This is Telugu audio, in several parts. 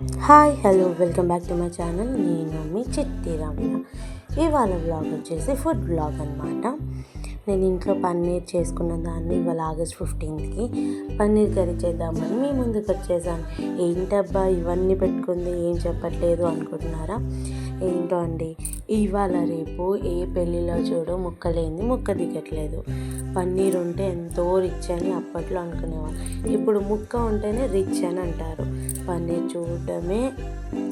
Hi hello welcome back to my channel. నేను మీ చిట్టి రమణ. ఇవాళ వ్లాగ్ వచ్చేసి ఫుడ్ వ్లాగ్ అనమాట. నేను ఇంట్లో పన్నీర్ చేసుకున్న దాన్ని ఇవాళ ఆగస్ట్ 15కి పన్నీర్ కర్రీ చేద్దామని మీ ముందుకు వచ్చేసాను. ఏంటబ్బా ఇవన్నీ పెట్టుకుంది ఏం చెప్పట్లేదు అనుకుంటున్నారా? ఏంటో అండి, ఇవాళ రేపు ఏ పెళ్ళిలో చూడు ముక్కలేంది ముక్క దిగట్లేదు. పన్నీర్ ఉంటే ఎంతో రిచ్ అని అప్పట్లో అనుకునేవాళ్ళు. ఇప్పుడు ముక్క ఉంటేనే రిచ్ అని అంటారు. పన్నీర్ చూడటమే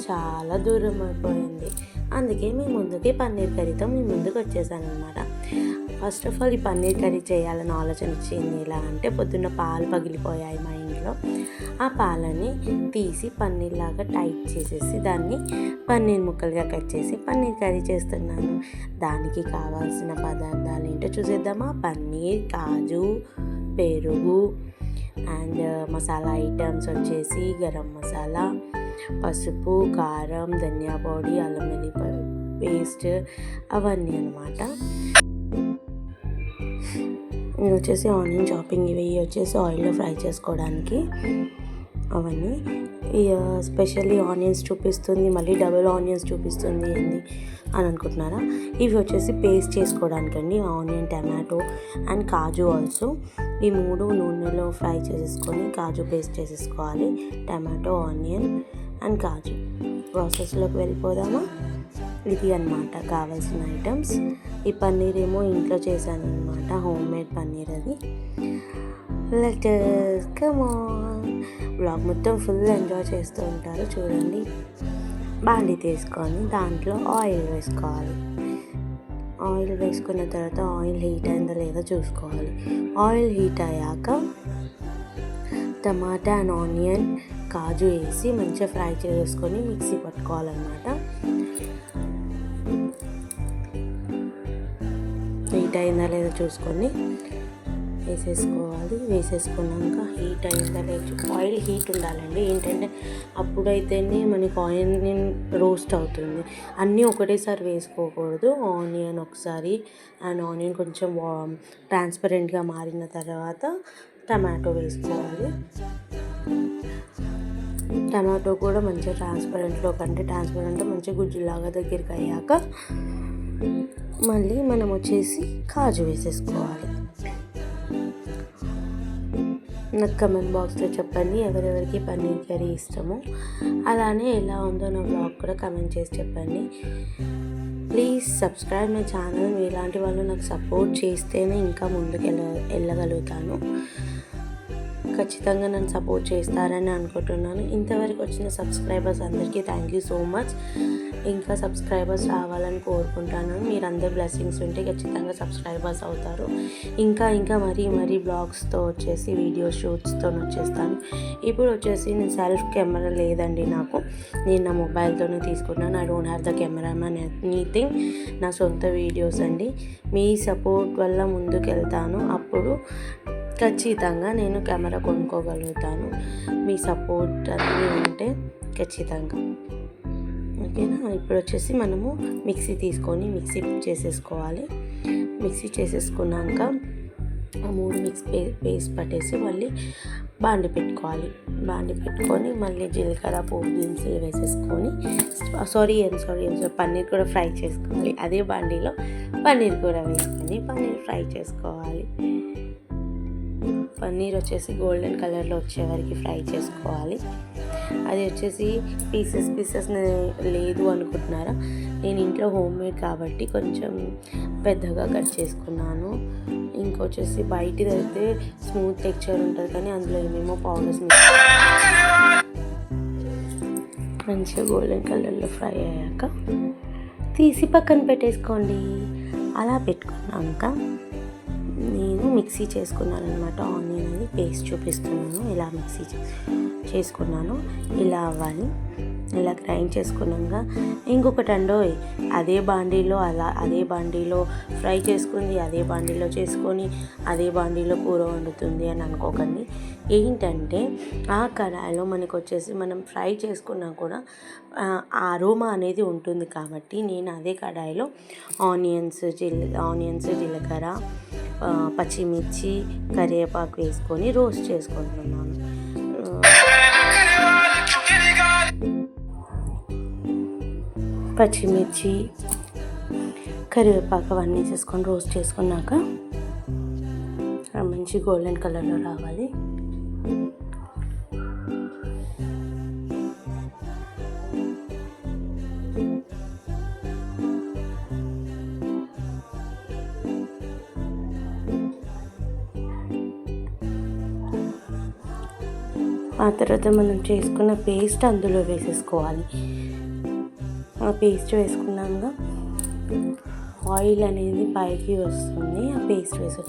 చాలా దూరం అయిపోయింది. అందుకే మీ ముందుకి పన్నీర్ కర్రీతో మీ ముందుకు వచ్చేసాను అనమాట. ఫస్ట్ ఆఫ్ ఆల్ ఈ పన్నీర్ కర్రీ చేయాలని ఆలోచన వచ్చింది. ఎలా అంటే పొద్దున్న పాలు పగిలిపోయాయి మా ఇంట్లో. ఆ పాలని తీసి పన్నీర్ లాగా టైట్ చేసేసి దాన్ని పన్నీర్ ముక్కలుగా కట్ చేసి పన్నీర్ కర్రీ చేస్తున్నాను. దానికి కావాల్సిన పదార్థాలు ఏంటో చూసేద్దామా? పన్నీర్, కాజు, పెరుగు అండ్ మసాలా ఐటమ్స్ వచ్చేసి గరం మసాలా, పసుపు, కారం, ధనియా పొడి, అల్లం వెల్లుల్లి పేస్ట్ అవన్నీ అనమాట. ఇవి వచ్చేసి ఆనియన్ చాపింగ్, ఇవి వచ్చేసి ఆయిల్లో ఫ్రై చేసుకోవడానికి అవన్నీ. స్పెషల్లీ ఆనియన్స్ చూపిస్తుంది, మళ్ళీ డబుల్ ఆనియన్స్ చూపిస్తుంది ఏంది అని అనుకుంటున్నారా? ఇవి వచ్చేసి పేస్ట్ చేసుకోవడానికండి. Onion, tomato and kaju also. ఈ మూడు నూనెలో ఫ్రై చేసేసుకొని కాజు పేస్ట్ చేసేసుకోవాలి. Tomato, onion and kaju. ప్రాసెస్లోకి వెళ్ళిపోదామా? ఇది అన్నమాట కావాల్సిన ఐటమ్స్. ఈ పన్నీర్ ఏమో ఇంట్లో చేశాను అనమాట, హోమ్ మేడ్ పన్నీర్ అది. Let's come on. వ్లాగ్ మొత్తం ఫుల్ ఎంజాయ్ చేస్తూ ఉంటారు చూడండి. బాండి తీసుకొని దాంట్లో ఆయిల్ వేసుకోవాలి. ఆయిల్ వేసుకున్న తర్వాత ఆయిల్ హీట్ అయిందో లేదో చూసుకోవాలి. ఆయిల్ హీట్ అయ్యాక టమాటా అండ్ ఆనియన్, కాజు వేసి మంచిగా ఫ్రై చేసుకొని మిక్సీ పట్టుకోవాలన్నమాట. హీట్ అయిందా లేదా చూసుకొని వేసేసుకోవాలి. వేసేసుకున్నాక హీట్ అయిందా లేదు, ఆయిల్ హీట్ ఉండాలండి. ఏంటంటే అప్పుడైతేనే మనకి ఆనియన్ రోస్ట్ అవుతుంది. అన్నీ ఒకటేసారి వేసుకోకూడదు. ఆనియన్ ఒకసారి అండ్ ఆనియన్ కొంచెం ట్రాన్స్పరెంట్గా మారిన తర్వాత టమాటో వేసుకోవాలి. టమాటో కూడా మంచిగా ట్రాన్స్పరెంట్ మంచిగా గుజ్జులాగా దగ్గరికి అయ్యాక మళ్ళీ మనం వచ్చేసి కాజు వేసేసుకోవాలి. నాకు కమెంట్ బాక్స్లో చెప్పండి ఎవరెవరికి పన్నీర్ కర్రీ ఇష్టమో. అలానే ఎలా ఉందో నా బ్లాగ్ కూడా కమెంట్ చేసి చెప్పండి. Please subscribe my channel. ఇలాంటి వాళ్ళు నాకు సపోర్ట్ చేస్తేనే ఇంకా ముందుకు వెళ్ళగలుగుతాను. ఖచ్చితంగా నన్ను సపోర్ట్ చేస్తారని అనుకుంటున్నాను. ఇంతవరకు వచ్చిన సబ్స్క్రైబర్స్ అందరికీ థ్యాంక్ యూ సో మచ్. ఇంకా సబ్స్క్రైబర్స్ రావాలని కోరుకుంటాను. మీరందరు బ్లెస్సింగ్స్ ఉంటే ఖచ్చితంగా సబ్స్క్రైబర్స్ అవుతారు. ఇంకా మరీ బ్లాగ్స్తో వచ్చేసి వీడియో షూట్స్తో వచ్చేస్తాను. ఇప్పుడు వచ్చేసి నేను సెల్ఫ్ కెమెరా లేదండి నాకు. నేను నా మొబైల్తోనే తీసుకున్నాను. I don't have the camera man anything. నా సొంత వీడియోస్ అండి. మీ సపోర్ట్ వల్ల ముందుకు వెళ్తాను. అప్పుడు ఖచ్చితంగా నేను కెమెరా కొనుక్కోగలుగుతాను. మీ సపోర్ట్ అన్నీ ఉంటే ఖచ్చితంగా. ఓకేనా? ఇప్పుడు వచ్చేసి మనము మిక్సీ తీసుకొని మిక్సీ చేసేసుకోవాలి. మిక్సీ చేసేసుకున్నాక ఆ మూడు పేస్ట్ పట్టేసి మళ్ళీ బాండి పెట్టుకొని మళ్ళీ జీలకర్ర, పోపు దినుసులు వేసేసుకొని పన్నీర్ కూడా ఫ్రై చేసుకోవాలి. అదే బాండీలో పన్నీర్ కూడా వేసుకొని పన్నీర్ ఫ్రై చేసుకోవాలి. పన్నీర్ వచ్చేసి గోల్డెన్ కలర్లో వచ్చే వరకు ఫ్రై చేసుకోవాలి. అది వచ్చేసి పీసెస్ లేదు అనుకుంటున్నారా? నేను ఇంట్లో హోమ్ మేడ్ కాబట్టి కొంచెం పెద్దగా కట్ చేసుకున్నాను. ఇంకొచ్చేసి బయటిది అయితే స్మూత్ టెక్స్చర్ ఉంటుంది, కానీ అందులో ఏమేమో పౌడర్స్ మంచిగా గోల్డెన్ కలర్లో ఫ్రై అయ్యాక తీసి పక్కన పెట్టేసుకోండి. అలా పెట్టుకున్నాక నేను మిక్సీ చేసుకున్నాను అనమాట. ఆనియన్ అది పేస్ట్ చూపిస్తున్నాను. ఇలా మిక్సీ చేసుకున్నాను. ఇలా అవ్వాలి. ఇలా గ్రైండ్ చేసుకున్నాక ఇంకొకటి అండోయ్, అదే బాండీలో ఫ్రై చేసుకుంది, అదే బాండీలో చేసుకొని అదే బాండీలో కూర వండుతుంది అని అనుకోకండి. ఏంటంటే ఆ కడాయిలో మనకు వచ్చేసి మనం ఫ్రై చేసుకున్నా కూడా అరోమా అనేది ఉంటుంది. కాబట్టి నేను అదే కడాయిలో ఆనియన్స్, జీలకర్ర, పచ్చిమిర్చి, కరివేపాకు వేసుకొని రోస్ట్ చేసుకుంటున్నాను. పచ్చిమిర్చి, కరివేపాకు అవన్నీ వేసేసుకొని రోస్ట్ చేసుకున్నాక మంచి గోల్డెన్ కలర్లో రావాలి. ఆ తర్వాత మనం చేసుకున్న పేస్ట్ అందులో వేసేసుకోవాలి. ఆ పేస్ట్ వేసుకున్నాక ఆయిల్ అనేది పైకి వస్తుంది. ఆ పేస్ట్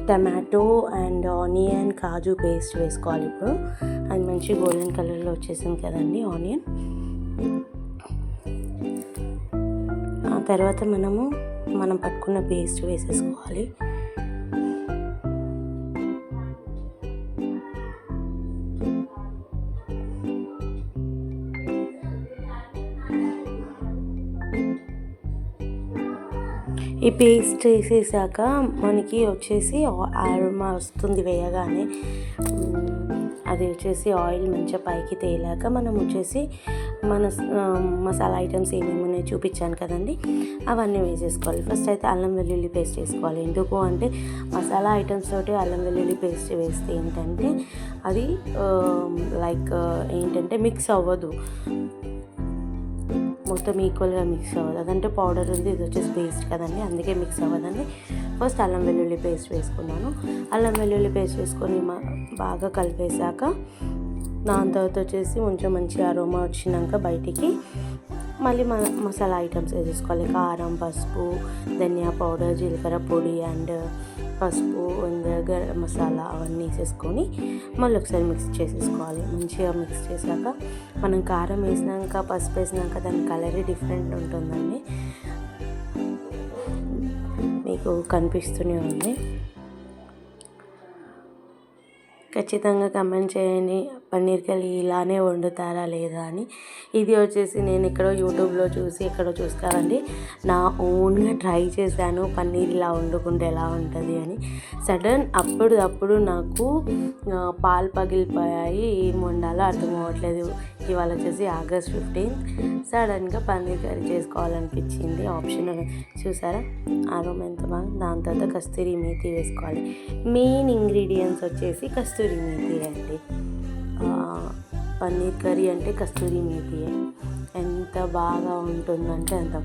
టమాటో అండ్ ఆనియన్, కాజు పేస్ట్ వేసుకోవాలి. ఇప్పుడు అది మంచి గోల్డెన్ కలర్లో వచ్చేసింది కదండి ఆనియన్. ఆ తర్వాత మనం పట్టుకున్న పేస్ట్ వేసేసుకోవాలి. ఈ పేస్ట్ వేసేసాక మనకి వచ్చేసి అరోమా వస్తుంది వేయగానే. అది వచ్చేసి ఆయిల్ మంచిగా పైకి తేలాక మనం వచ్చేసి మన మసాలా ఐటమ్స్ ఏమేమి ఉన్నాయో చూపించాను కదండి, అవన్నీ వేసేసుకోవాలి. ఫస్ట్ అయితే అల్లం వెల్లుల్లి పేస్ట్ వేసుకోవాలి. ఎందుకు అంటే మసాలా ఐటమ్స్ తోటి అల్లం వెల్లుల్లి పేస్ట్ వేస్తే ఏంటంటే అది ఏంటంటే మిక్స్ అవ్వదు, మొత్తం ఈక్వల్గా మిక్స్ అవ్వదు. అదంటే పౌడర్ ఉంది, ఇది వచ్చేసి పేస్ట్ కదండి, అందుకే మిక్స్ అవ్వదండి. ఫస్ట్ అల్లం వెల్లుల్లి పేస్ట్ వేసుకున్నాను. అల్లం వెల్లుల్లి పేస్ట్ వేసుకొని బాగా కలిపేశాక దాని తర్వాత వచ్చేసి కొంచెం మంచి అరోమా వచ్చినాక బయటికి మళ్ళీ మసాలా ఐటమ్స్ వేసేసుకోవాలి. కారం, పసుపు, ధనియా పౌడర్, జీలకర్ర పొడి అండ్ పసుపు అండ్ గరం మసాలా అవన్నీ వేసేసుకొని మళ్ళీ ఒకసారి మిక్స్ చేసేసుకోవాలి. మంచిగా మిక్స్ చేశాక మనం కారం వేసినాక పసుపు వేసినాక దాని కలరే డిఫరెంట్ ఉంటుందండి, మీకు కనిపిస్తూనే ఉంది. ఖచ్చితంగా కమెంట్ చేయండి పన్నీర్ కర్రీ ఇలానే వండుతారా లేదా అని. ఇది వచ్చేసి నేను ఎక్కడో యూట్యూబ్లో చూసి ఎక్కడో చూస్తానండి, నా ఓన్గా ట్రై చేశాను పన్నీర్ ఇలా వండుకుంటే ఎలా ఉంటుంది అని. అప్పుడు నాకు పాలు పగిలిపోయాయి, ఏం వండాలో అర్థం అవ్వట్లేదు. ఇవాళ వచ్చేసి August 15th, సడన్గా పన్నీర్ కర్రీ చేసుకోవాలనిపించింది. ఆప్షన్ చూసారా ఆరోమా ఎంత బాగా. దాని తర్వాత కస్తూరి మేతి వేసుకోవాలి. మెయిన్ ఇంగ్రీడియంట్స్ వచ్చేసి కస్తూరి మేతి అండి. పన్నీర్ కర్రీ అంటే కస్తూరి మేతి ఎంత బాగా ఉంటుందంటే అంత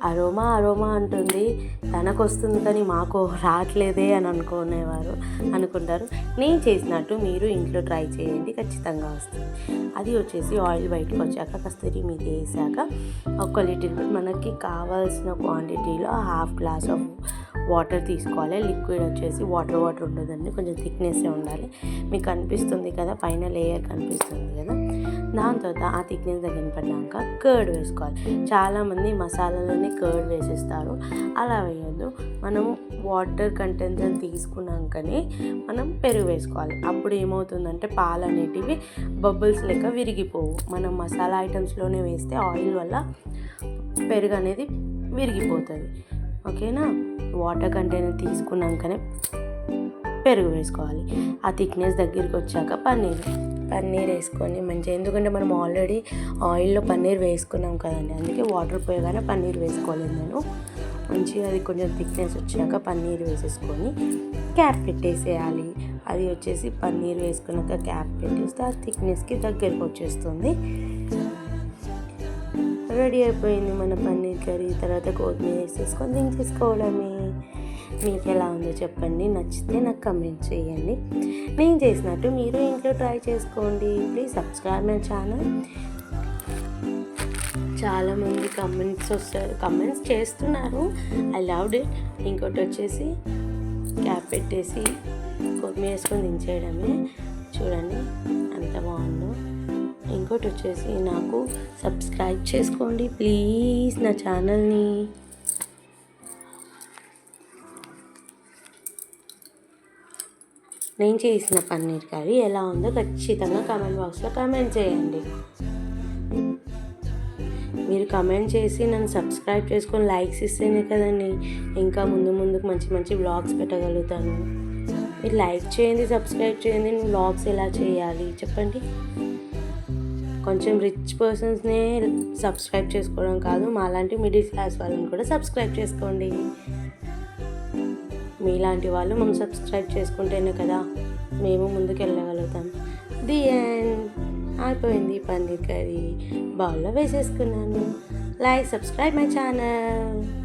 అరోమా అంటుంది, తనకు వస్తుంది కానీ మాకు రావట్లేదే అని అనుకుంటారు. నేను చేసినట్టు మీరు ఇంట్లో ట్రై చేయండి, ఖచ్చితంగా వస్తుంది. అది వచ్చేసి ఆయిల్ బయటకు వచ్చాక కస్తూరి మేతి వేసాక ఒక లిటిల్ బిట్ మనకి కావాల్సిన క్వాంటిటీలో 1/2 గ్లాస్ ఆఫ్ వాటర్ తీసుకోవాలి. లిక్విడ్ వచ్చేసి వాటర్ ఉండదండి, కొంచెం థిక్నెస్సే ఉండాలి. మీకు కనిపిస్తుంది కదా పైన లేయర్ కనిపిస్తుంది కదా, దాని తర్వాత ఆ థిక్నెస్ దగ్గర పడ్డాక కర్డ్ వేసుకోవాలి. చాలామంది మసాలాలోనే కర్డ్ వేసేస్తారు, అలా వేయొద్దు. మనం వాటర్ కంటెంట్స్ తీసుకున్నాకనే మనం పెరుగు వేసుకోవాలి. అప్పుడు ఏమవుతుందంటే పాలు అనేటివి బబుల్స్ లెక్క విరిగిపోవు. మనం మసాలా ఐటమ్స్లోనే వేస్తే ఆయిల్ వల్ల పెరుగు అనేది విరిగిపోతుంది. ఓకేనా, వాటర్ కంటైనర్ తీసుకున్నాకనే పెరుగు వేసుకోవాలి. ఆ థిక్నెస్ దగ్గరికి వచ్చాక పన్నీర్ వేసుకొని మంచిగా, ఎందుకంటే మనం ఆల్రెడీ ఆయిల్లో పన్నీర్ వేసుకున్నాం కదండి, అందుకే వాటర్ పోయగానే పన్నీర్ వేసుకోలేదు నేను. మంచిగా అది కొంచెం థిక్నెస్ వచ్చాక పన్నీర్ వేసేసుకొని క్యాప్ పెట్టేసేయాలి. అది వచ్చేసి పన్నీర్ వేసుకున్నాక క్యాప్ పెట్టేస్తే ఆ థిక్నెస్కి దగ్గరికి వచ్చేస్తుంది. రెడీ అయిపోయింది మన పన్నీర్ కర్రీ. తర్వాత కొత్తిమీర వేసేసుకొని దించేసుకోవడమే. మీకు ఎలా ఉందో చెప్పండి, నచ్చితే నాకు కమెంట్ చేయండి. నేను చేసినట్టు మీరు ఇంట్లో ట్రై చేసుకోండి. Please subscribe my channel. చాలామంది కమెంట్స్ చేస్తున్నారు, ఐ లవ్డ్ ఇట్. ఇంకోటి వచ్చేసి క్యాప్ పెట్టేసి కొత్తిమీర వేసుకొని దించేయడమే. చూడండి అంత బాగుందో. ఇంకోటి వచ్చేసి నాకు సబ్స్క్రైబ్ చేసుకోండి ప్లీజ్ నా ఛానల్ని. నేను చేసిన పన్నీర్ కర్రీ ఎలా ఉందో ఖచ్చితంగా కామెంట్ బాక్స్లో కామెంట్ చేయండి. మీరు కామెంట్ చేసి నన్ను సబ్స్క్రైబ్ చేసుకొని లైక్స్ ఇస్తేనే కదండి ఇంకా ముందుకు మంచి వ్లాగ్స్ పెట్టగలుగుతాను. మీరు లైక్ చేయండి, సబ్స్క్రైబ్ చేయండి. వ్లాగ్స్ ఎలా చేయాలి చెప్పండి. కొంచెం రిచ్ పర్సన్స్నే సబ్స్క్రైబ్ చేసుకోవడం కాదు, మాలాంటి మిడిల్ క్లాస్ వాళ్ళని కూడా సబ్స్క్రైబ్ చేసుకోండి. మీలాంటి వాళ్ళు మనం సబ్స్క్రైబ్ చేసుకుంటేనే కదా మేము ముందుకు వెళ్ళగలుగుతాం. The end. అయిపోయింది పన్నీర్ కర్రీ. బౌల్లో వేసేసుకున్నాను. Like, subscribe my channel.